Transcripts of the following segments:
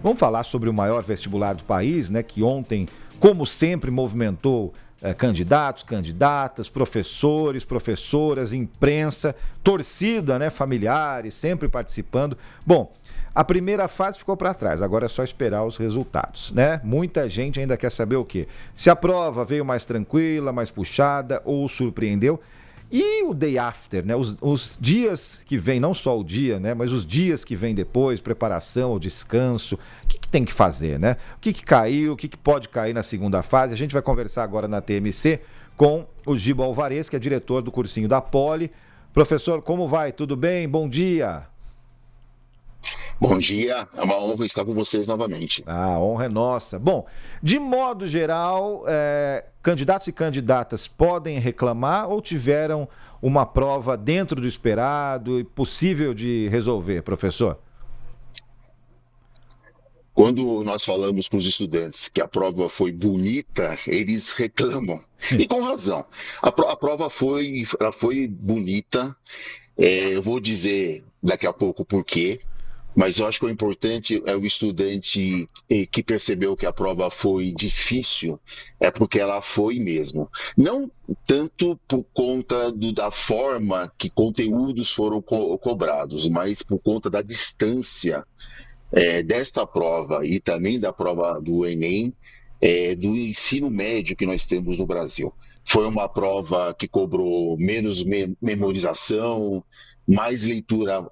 Vamos falar sobre o maior vestibular do país, né? Que ontem, como sempre, movimentou candidatos, candidatas, professores, professoras, imprensa, torcida, né? Familiares, sempre participando. Bom, a primeira fase ficou para trás, agora é só esperar os resultados, né? Muita gente ainda quer saber o quê? Se a prova veio mais tranquila, mais puxada ou surpreendeu. E o day after, né? Os dias que vêm, não só o dia, né? Mas os dias que vêm depois, preparação, o descanso, o que tem que fazer, né? O que caiu, o que pode cair na segunda fase? A gente vai conversar agora na TMC com o Giba Alvarez, que é diretor do cursinho da Poli. Professor, como vai? Tudo bem? Bom dia! Bom dia, é uma honra estar com vocês novamente. A honra é nossa. Bom, de modo geral, candidatos e candidatas podem reclamar ou tiveram uma prova dentro do esperado e possível de resolver, professor? Quando nós falamos para os estudantes que a prova foi bonita, eles reclamam. E com razão. A prova foi bonita. Eu vou dizer daqui a pouco por quê. Mas eu acho que o importante é o estudante que percebeu que a prova foi difícil, é porque ela foi mesmo. Não tanto por conta da forma que conteúdos foram cobrados, mas por conta da distância desta prova e também da prova do Enem, do ensino médio que nós temos no Brasil. Foi uma prova que cobrou menos memorização, mais leitura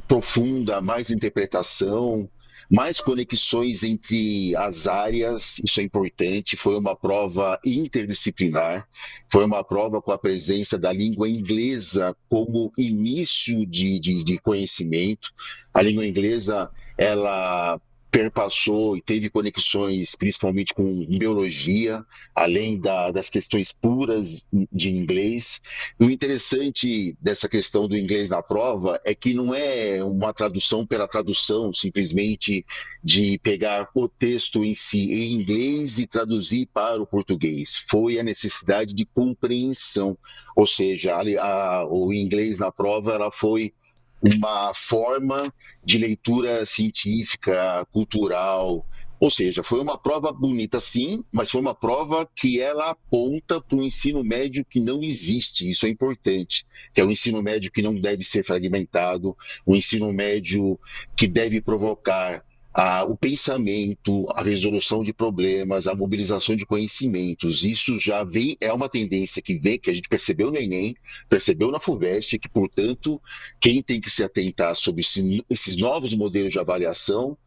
profunda, mais interpretação, mais conexões entre as áreas, isso é importante. Foi uma prova interdisciplinar, foi uma prova com a presença da língua inglesa como início de conhecimento. A língua inglesa, ela perpassou e teve conexões principalmente com biologia, além das questões puras de inglês. E o interessante dessa questão do inglês na prova é que não é uma tradução pela tradução, simplesmente de pegar o texto em si em inglês e traduzir para o português. Foi a necessidade de compreensão, ou seja, o inglês na prova ela foi uma forma de leitura científica, cultural, ou seja, foi uma prova bonita sim, mas foi uma prova que ela aponta para um ensino médio que não existe, isso é importante, que é um ensino médio que não deve ser fragmentado, um ensino médio que deve provocar o pensamento, a resolução de problemas, a mobilização de conhecimentos. Isso já vem, é uma tendência que a gente percebeu no Enem, percebeu na FUVEST, que, portanto, quem tem que se atentar sobre esses novos modelos de avaliação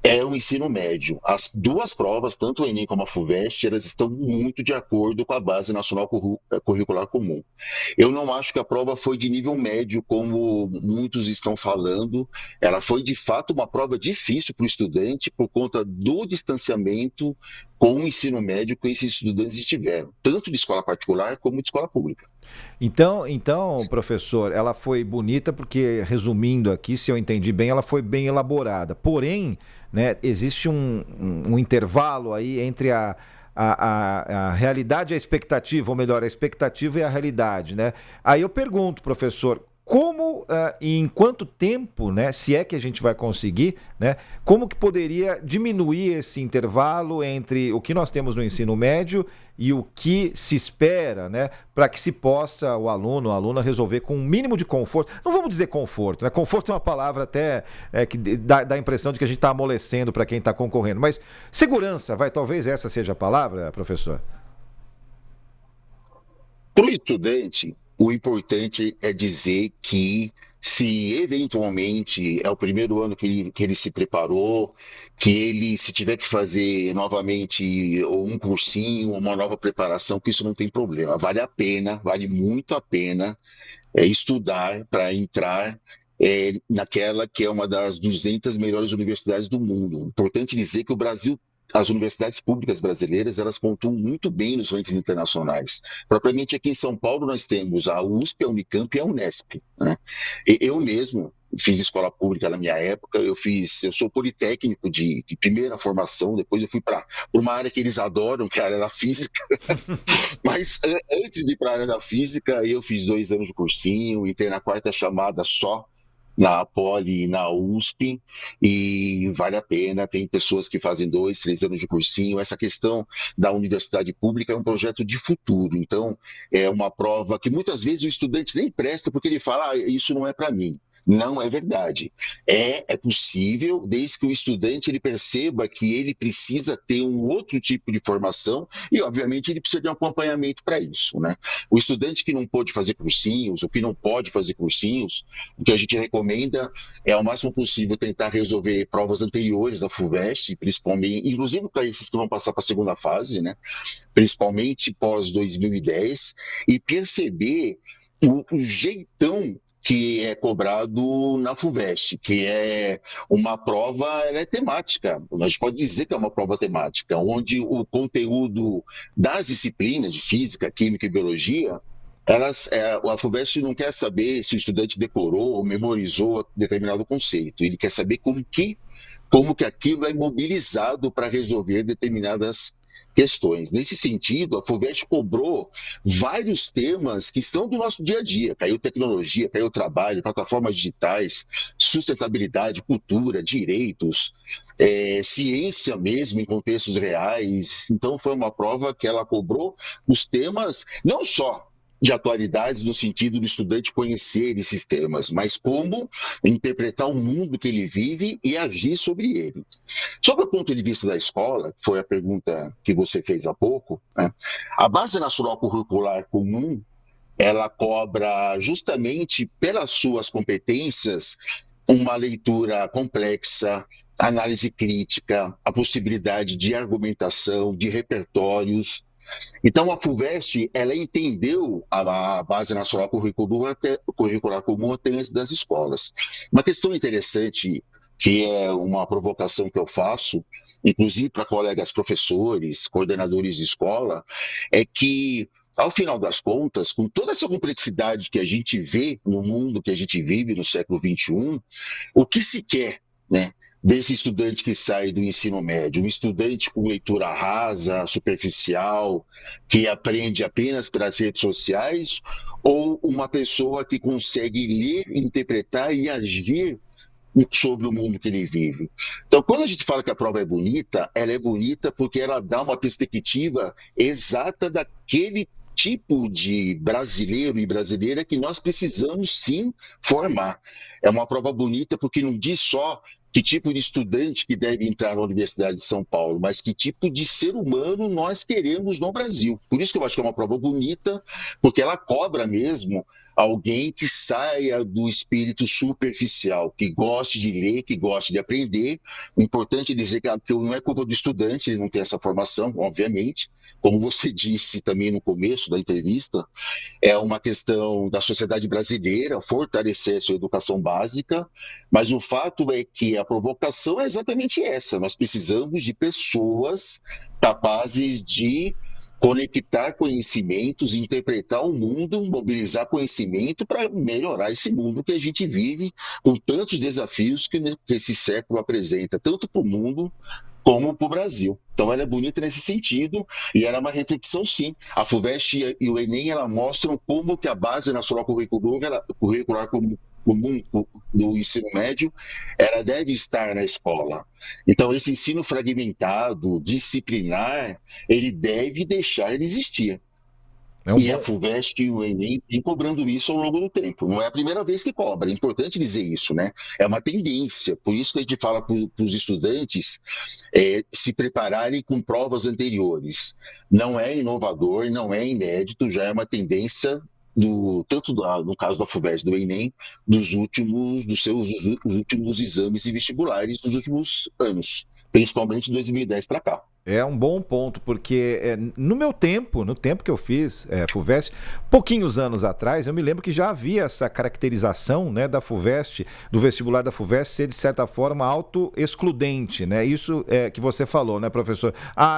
é o ensino médio. As duas provas, tanto o Enem como a FUVEST, elas estão muito de acordo com a Base Nacional Curricular Comum. Eu não acho que a prova foi de nível médio, como muitos estão falando. Ela foi, de fato, uma prova difícil para o estudante por conta do distanciamento com o ensino médio que esses estudantes estiveram, tanto de escola particular como de escola pública. Então, professor, ela foi bonita porque, resumindo aqui, se eu entendi bem, ela foi bem elaborada. Porém, né, existe um intervalo aí entre a realidade e a expectativa, ou melhor, a expectativa e a realidade, né? Aí eu pergunto, professor, como e em quanto tempo, né, se é que a gente vai conseguir, né, como que poderia diminuir esse intervalo entre o que nós temos no ensino médio e o que se espera, né, para que se possa o aluno, a aluna resolver com um mínimo de conforto. Não vamos dizer conforto, né? Conforto é uma palavra até que dá a impressão de que a gente está amolecendo para quem está concorrendo, mas segurança, talvez essa seja a palavra, professor? Para o estudante, o importante é dizer que, se eventualmente é o primeiro ano que ele se preparou, que ele, se tiver que fazer novamente um cursinho, uma nova preparação, que isso não tem problema. Vale a pena, vale muito a pena estudar para entrar naquela que é uma das 200 melhores universidades do mundo. Importante dizer que o Brasil, as universidades públicas brasileiras, elas pontuam muito bem nos rankings internacionais. Propriamente aqui em São Paulo nós temos a USP, a Unicamp e a Unesp, né? Eu mesmo fiz escola pública na minha época, eu sou politécnico de primeira formação, depois eu fui para uma área que eles adoram, que é a área da física. Mas antes de ir para a área da física, eu fiz 2 anos de cursinho, entrei na quarta chamada só na Poli e na USP, e vale a pena. Tem pessoas que fazem 2, 3 anos de cursinho. Essa questão da universidade pública é um projeto de futuro. Então, é uma prova que muitas vezes o estudante nem presta porque ele fala, isso não é para mim. Não é verdade. É possível, desde que o estudante ele perceba que ele precisa ter um outro tipo de formação e, obviamente, ele precisa de um acompanhamento para isso, né? O estudante que não pôde fazer cursinhos, ou que não pode fazer cursinhos, o que a gente recomenda é, ao máximo possível, tentar resolver provas anteriores à FUVEST, principalmente, inclusive para esses que vão passar para a segunda fase, né? Principalmente pós 2010, e perceber o jeitão que é cobrado na FUVEST, que é uma prova, ela é temática. A gente pode dizer que é uma prova temática, onde o conteúdo das disciplinas de física, química e biologia, a FUVEST não quer saber se o estudante decorou ou memorizou determinado conceito. Ele quer saber como que aquilo é mobilizado para resolver determinadas questões. Nesse sentido, a FUVEST cobrou vários temas que são do nosso dia a dia. Caiu tecnologia, caiu trabalho, plataformas digitais, sustentabilidade, cultura, direitos, ciência mesmo em contextos reais. Então, foi uma prova que ela cobrou os temas, não só de atualidades no sentido do estudante conhecer esses temas, mas como interpretar o mundo que ele vive e agir sobre ele. Sob o ponto de vista da escola, que foi a pergunta que você fez há pouco, né, a Base Nacional Curricular Comum, ela cobra justamente pelas suas competências uma leitura complexa, análise crítica, a possibilidade de argumentação, de repertórios. Então, a FUVEST, ela entendeu a Base Nacional Curricular Comum até das escolas. Uma questão interessante, que é uma provocação que eu faço, inclusive para colegas professores, coordenadores de escola, é que, ao final das contas, com toda essa complexidade que a gente vê no mundo que a gente vive no século XXI, o que se quer, né, desse estudante que sai do ensino médio? Um estudante com leitura rasa, superficial, que aprende apenas pelas redes sociais, ou uma pessoa que consegue ler, interpretar e agir sobre o mundo que ele vive? Então, quando a gente fala que a prova é bonita, ela é bonita porque ela dá uma perspectiva exata daquele tipo de brasileiro e brasileira que nós precisamos sim formar. É uma prova bonita porque não diz só que tipo de estudante que deve entrar na Universidade de São Paulo, mas que tipo de ser humano nós queremos no Brasil. Por isso que eu acho que é uma prova bonita, porque ela cobra mesmo alguém que saia do espírito superficial, que goste de ler, que goste de aprender. O importante é dizer que não é culpa do estudante, ele não tem essa formação, obviamente. Como você disse também no começo da entrevista, é uma questão da sociedade brasileira fortalecer a sua educação básica, mas o fato é que a provocação é exatamente essa. Nós precisamos de pessoas capazes de conectar conhecimentos, interpretar o mundo, mobilizar conhecimento para melhorar esse mundo que a gente vive, com tantos desafios que esse século apresenta, tanto para o mundo como para o Brasil. Então ela é bonita nesse sentido e ela é uma reflexão, sim. A FUVEST e o Enem, ela mostram como que a Base Nacional Curricular Comum do ensino médio, ela deve estar na escola. Então, esse ensino fragmentado, disciplinar, ele deve deixar de existir. E a FUVEST e o Enem vem cobrando isso ao longo do tempo. Não é a primeira vez que cobra, é importante dizer isso, né? É uma tendência, por isso que a gente fala para os estudantes se prepararem com provas anteriores. Não é inovador, não é inédito, já é uma tendência tanto no caso da FUVEST do Enem, dos seus últimos exames e vestibulares dos últimos anos, principalmente de 2010 para cá. É um bom ponto, porque no meu tempo, no tempo que eu fiz FUVEST, pouquinhos anos atrás, eu me lembro que já havia essa caracterização, né, da FUVEST, do vestibular da FUVEST ser, de certa forma, auto-excludente, né? Isso que você falou, né, professor?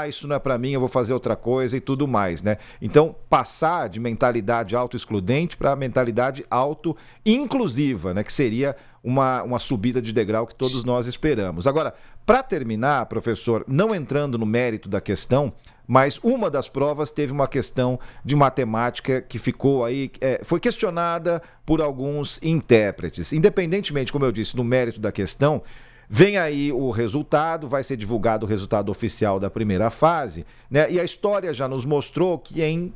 Isso não é para mim, eu vou fazer outra coisa e tudo mais, né? Então, passar de mentalidade auto-excludente para mentalidade auto-inclusiva, né, que seria uma subida de degrau que todos nós esperamos. Agora, para terminar, professor, não entrando no mérito da questão, mas uma das provas teve uma questão de matemática que ficou aí, foi questionada por alguns intérpretes. Independentemente, como eu disse, do mérito da questão, vem aí o resultado, vai ser divulgado o resultado oficial da primeira fase, né? E a história já nos mostrou que em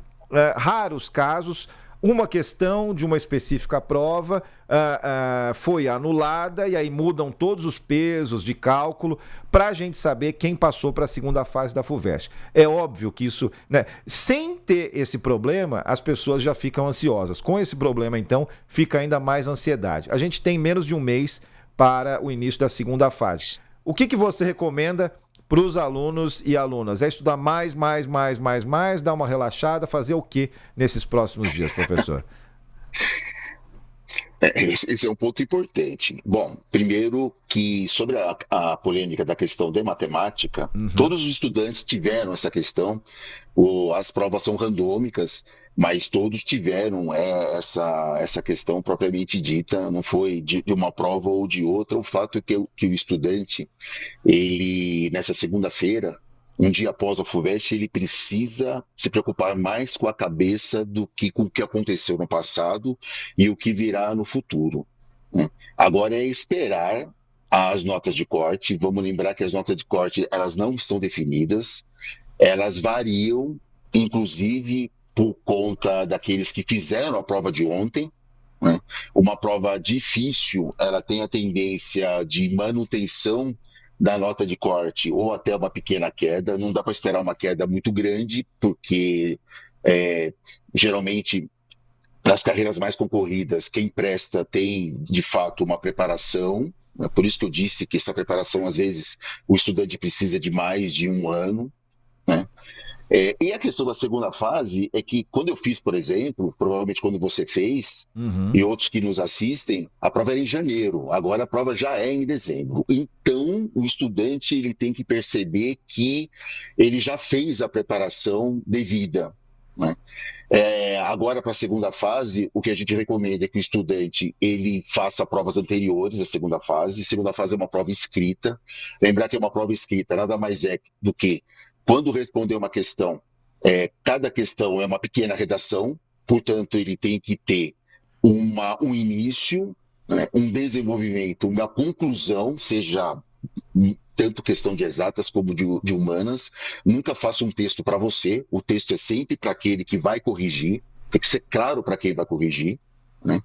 raros casos, uma questão de uma específica prova foi anulada e aí mudam todos os pesos de cálculo para a gente saber quem passou para a segunda fase da FUVEST. É óbvio que isso, né, sem ter esse problema, as pessoas já ficam ansiosas. Com esse problema, então, fica ainda mais ansiedade. A gente tem menos de um mês para o início da segunda fase. O que você recomenda para os alunos e alunas? É estudar mais, dar uma relaxada, fazer o que nesses próximos dias, professor? Esse é um ponto importante. Bom, primeiro que sobre a polêmica da questão de matemática, todos os estudantes tiveram essa questão, as provas são randômicas, mas todos tiveram essa questão propriamente dita, não foi de uma prova ou de outra. O fato é que o estudante, ele, nessa segunda-feira, um dia após a FUVEST, ele precisa se preocupar mais com a cabeça do que com o que aconteceu no passado e o que virá no futuro, né? Agora é esperar as notas de corte. Vamos lembrar que as notas de corte, elas não estão definidas, elas variam, inclusive por conta daqueles que fizeram a prova de ontem, né? Uma prova difícil, ela tem a tendência de manutenção da nota de corte ou até uma pequena queda. Não dá para esperar uma queda muito grande, porque geralmente nas carreiras mais concorridas, quem presta tem de fato uma preparação. Por isso que eu disse que essa preparação, às vezes, o estudante precisa de mais de um ano, né? E a questão da segunda fase é que quando eu fiz, por exemplo, provavelmente quando você fez, e outros que nos assistem, a prova era em janeiro, agora a prova já é em dezembro. Então, o estudante ele tem que perceber que ele já fez a preparação devida, né? Agora, para a segunda fase, o que a gente recomenda é que o estudante ele faça provas anteriores à segunda fase. A segunda fase é uma prova escrita. Lembrar que é uma prova escrita nada mais é do que quando responder uma questão, cada questão é uma pequena redação, portanto, ele tem que ter um início, né, um desenvolvimento, uma conclusão, seja tanto questão de exatas como de humanas. Nunca faça um texto para você, o texto é sempre para aquele que vai corrigir, tem que ser claro para quem vai corrigir, né?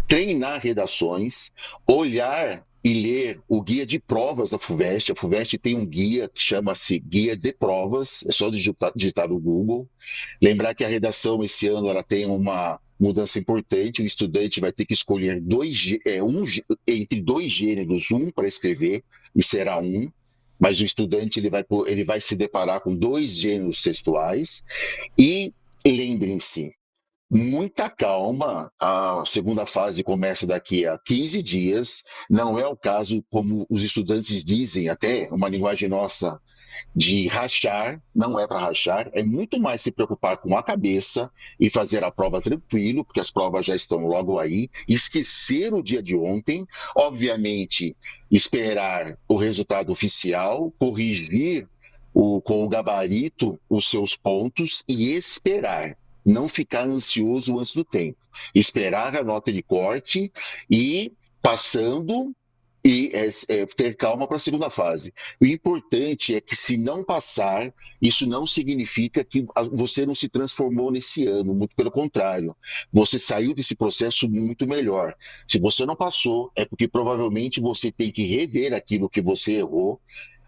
Treinar redações, olhar e ler o guia de provas da FUVEST. A FUVEST tem um guia que chama-se Guia de Provas, é só digitar no Google. Lembrar que a redação esse ano ela tem uma mudança importante, o estudante vai ter que escolher entre dois gêneros, um para escrever, e será um, mas o estudante ele vai se deparar com dois gêneros textuais. E lembrem-se, muita calma, a segunda fase começa daqui a 15 dias, não é o caso, como os estudantes dizem, até uma linguagem nossa, de rachar. Não é para rachar, é muito mais se preocupar com a cabeça e fazer a prova tranquilo, porque as provas já estão logo aí, esquecer o dia de ontem, obviamente esperar o resultado oficial, corrigir com o gabarito os seus pontos e esperar. Não ficar ansioso antes do tempo. Esperar a nota de corte e passando e ter calma para a segunda fase. O importante é que, se não passar, isso não significa que você não se transformou nesse ano, muito pelo contrário. Você saiu desse processo muito melhor. Se você não passou, é porque provavelmente você tem que rever aquilo que você errou,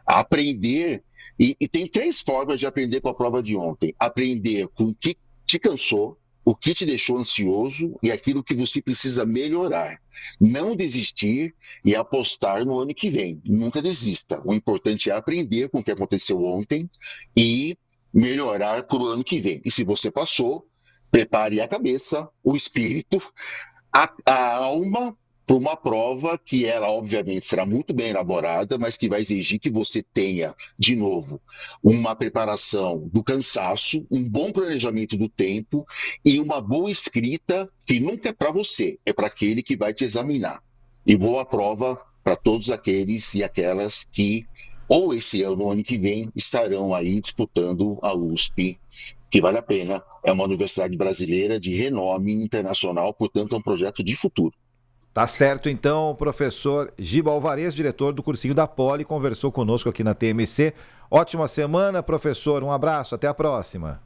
aprender. E tem 3 formas de aprender com a prova de ontem. Aprender com o que te cansou, o que te deixou ansioso e aquilo que você precisa melhorar. Não desistir e apostar no ano que vem. Nunca desista. O importante é aprender com o que aconteceu ontem e melhorar para o ano que vem. E se você passou, prepare a cabeça, o espírito, a alma para uma prova que ela, obviamente, será muito bem elaborada, mas que vai exigir que você tenha, de novo, uma preparação do cansaço, um bom planejamento do tempo e uma boa escrita, que nunca é para você, é para aquele que vai te examinar. E boa prova para todos aqueles e aquelas que ou esse ano, ou ano que vem, estarão aí disputando a USP, que vale a pena. É uma universidade brasileira de renome internacional, portanto, é um projeto de futuro. Tá certo, então, o professor Giba Alvarez, diretor do cursinho da Poli, conversou conosco aqui na TMC. Ótima semana, professor. Um abraço, até a próxima.